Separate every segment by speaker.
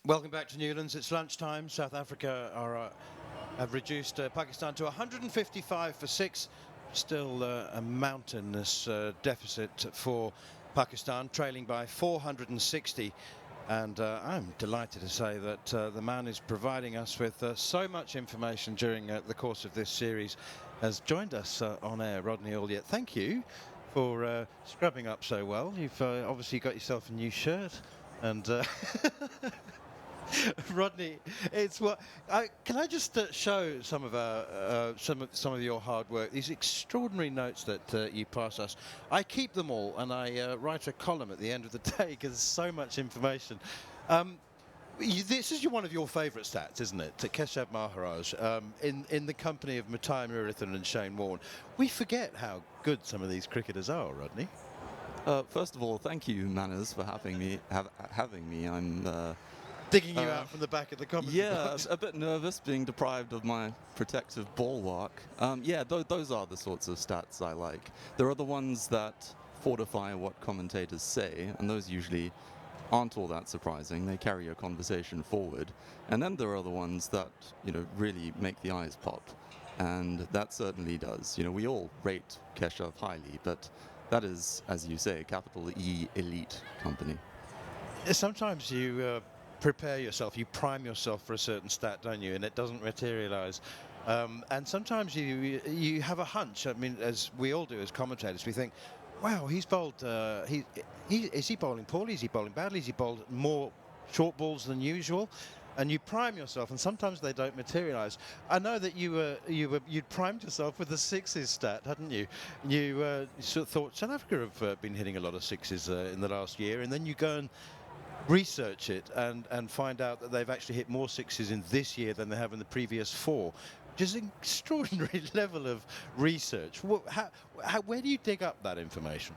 Speaker 1: Welcome back to Newlands. It's lunchtime. South Africa have reduced Pakistan to 155 for 6. Still a mountainous deficit for Pakistan, trailing by 460. And I'm delighted to say that the man who's providing us with so much information during the course of this series has joined us on air, Rodney Ulyate. Thank you for scrubbing up so well. You've obviously got yourself a new shirt and Rodney, it's what can I just show some of some of your hard work? These extraordinary notes that you pass us. I keep them all, and I write a column at the end of the day because there's so much information. This is one of your favourite stats, isn't it? To Keshav Maharaj, in the company of Matai Murathan and Shane Warne. We forget how good some of these cricketers are, Rodney.
Speaker 2: First of all, thank you, Manners, for having me. I'm
Speaker 1: digging you out from the back of the commentary box.
Speaker 2: A bit nervous being deprived of my protective bulwark. Those are the sorts of stats I like. There are the ones that fortify what commentators say, and those usually aren't all that surprising. They carry a conversation forward. And then there are the ones that, really make the eyes pop. And that certainly does. We all rate Keshav highly, but that is, as you say, capital E elite company.
Speaker 1: Sometimes you prepare yourself, you prime yourself for a certain stat, don't you? And it doesn't materialise. And sometimes you have a hunch. I mean, as we all do as commentators, we think, wow, he's bowled. Is he bowling poorly? Is he bowling badly? Is he bowled more short balls than usual? And you prime yourself, and sometimes they don't materialise. I know that you'd primed yourself with the sixes stat, hadn't you? You sort of thought South Africa have been hitting a lot of sixes in the last year, and then you go and research it and find out that they've actually hit more sixes in this year than they have in the previous 4, which is an extraordinary level of research. Where do you dig up that information?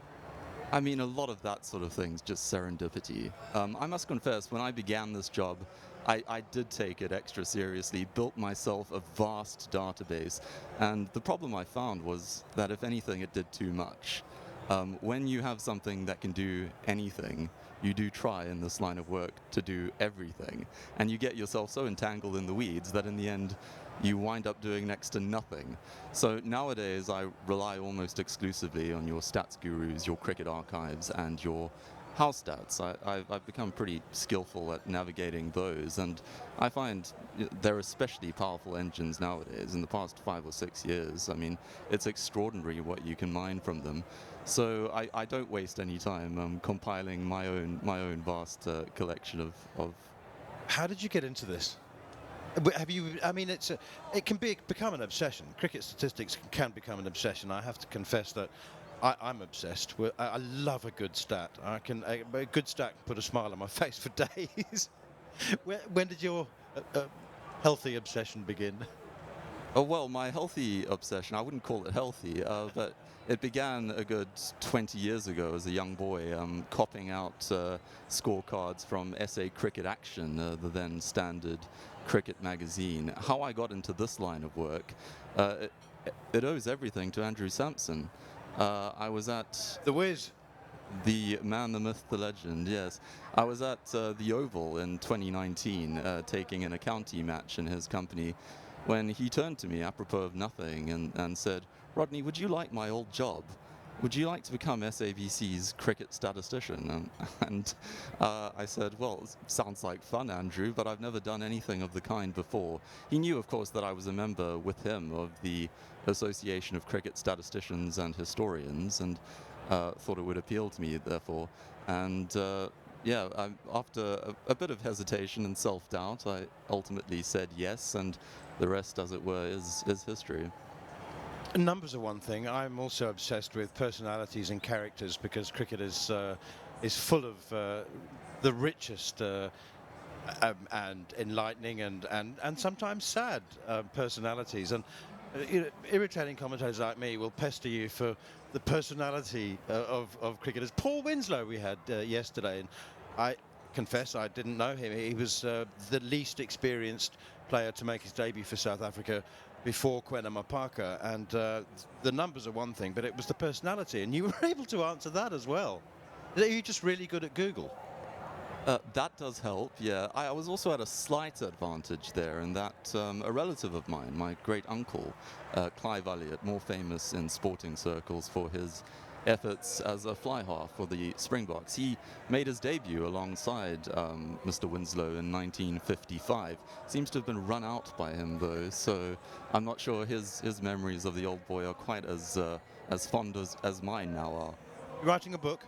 Speaker 2: I mean, a lot of that sort of thing's just serendipity. I must confess, when I began this job, I did take it extra seriously, built myself a vast database, and the problem I found was that if anything, it did too much. When you have something that can do anything, you do try in this line of work to do everything. And you get yourself so entangled in the weeds that in the end, you wind up doing next to nothing. So nowadays, I rely almost exclusively on your stats gurus, your cricket archives, and your house stats. I've become pretty skillful at navigating those, and I find they're especially powerful engines nowadays. In the past 5 or 6 years, I mean, it's extraordinary what you can mine from them. So I don't waste any time compiling my own vast collection of.
Speaker 1: How did you get into this? Have you? I mean, it can become an obsession. Cricket statistics can become an obsession. I have to confess that I'm obsessed. I love a good stat. A good stat can put a smile on my face for days. When did your healthy obsession begin?
Speaker 2: Oh, well, my healthy obsession, I wouldn't call it healthy, but it began a good 20 years ago as a young boy, copying out scorecards from SA Cricket Action, the then standard cricket magazine. How I got into this line of work, it owes everything to Andrew Sampson. I was at...
Speaker 1: The Wiz.
Speaker 2: The man, the myth, the legend, yes. I was at the Oval in 2019, taking in a county match in his company, when he turned to me apropos of nothing and said, "Rodney, would you like my old job? Would you like to become SABC's cricket statistician?" And I said, "Well, sounds like fun, Andrew, but I've never done anything of the kind before." He knew, of course, that I was a member with him of the Association of Cricket Statisticians and Historians, and thought it would appeal to me, therefore. And after a bit of hesitation and self-doubt, I ultimately said yes, and the rest, as it were, is history.
Speaker 1: Numbers are one thing. I'm also obsessed with personalities and characters because cricket is full of the richest and enlightening and sometimes sad personalities. And irritating commentators like me will pester you for the personality of cricketers. Paul Winslow we had yesterday, and I confess I didn't know him. He was the least experienced player to make his debut for South Africa before Kwena Mapaka, and the numbers are one thing, but it was the personality, and you were able to answer that as well. Are you just really good at Google?
Speaker 2: That does help, yeah. I was also at a slight advantage there in that a relative of mine, my great uncle, Clive Ulyate, more famous in sporting circles for his efforts as a fly half for the Springboks, he made his debut alongside Mr. Winslow in 1955. Seems to have been run out by him though, so I'm not sure his memories of the old boy are quite as fond as mine now are.
Speaker 1: You're writing a book?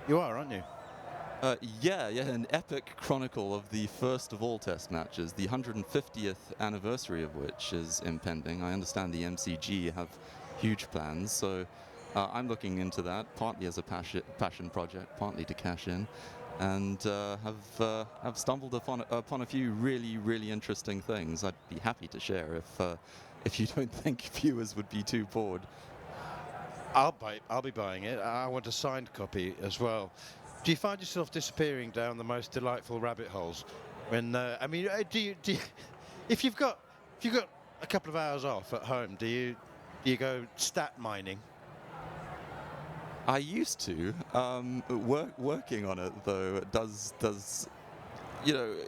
Speaker 1: You are, aren't you?
Speaker 2: Yeah, an epic chronicle of the first of all test matches, the 150th anniversary of which is impending. I understand the MCG have huge plans, so I'm looking into that, partly as a passion project, partly to cash in, and have stumbled upon a few really interesting things. I'd be happy to share if you don't think viewers would be too bored.
Speaker 1: I'll be buying it. I want a signed copy as well. Do you find yourself disappearing down the most delightful rabbit holes? When I mean, do you if you've got a couple of hours off at home, do you go stat mining?
Speaker 2: I used to. Working on it though does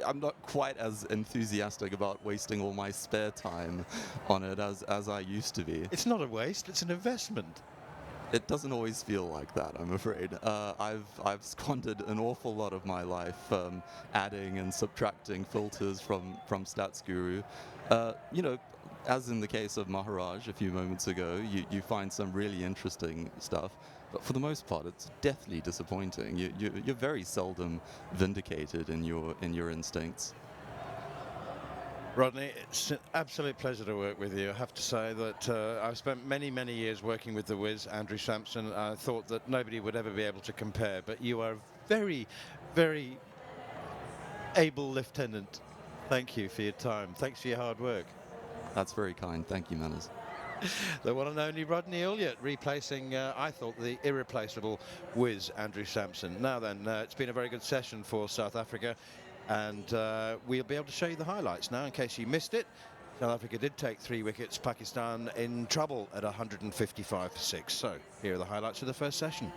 Speaker 2: I'm not quite as enthusiastic about wasting all my spare time on it as I used to be.
Speaker 1: It's not a waste; it's an investment.
Speaker 2: It doesn't always feel like that, I'm afraid. I've squandered an awful lot of my life adding and subtracting filters from Stats Guru. As in the case of Maharaj a few moments ago, you find some really interesting stuff, but for the most part, it's deathly disappointing. You're very seldom vindicated in your instincts.
Speaker 1: Rodney, it's an absolute pleasure to work with you. I have to say that I've spent many years working with the Wiz, Andrew Sampson. I thought that nobody would ever be able to compare, but you are a very able lieutenant. Thank you for your time. Thanks for your hard work.
Speaker 2: That's very kind. Thank you, Manners.
Speaker 1: The one and only Rodney Ulyate, replacing, I thought, the irreplaceable Wiz, Andrew Sampson. Now then, it's been a very good session for South Africa. And we'll be able to show you the highlights now in case you missed it. South Africa did take 3 wickets. Pakistan in trouble at 155 for 6. So here are the highlights of the first session.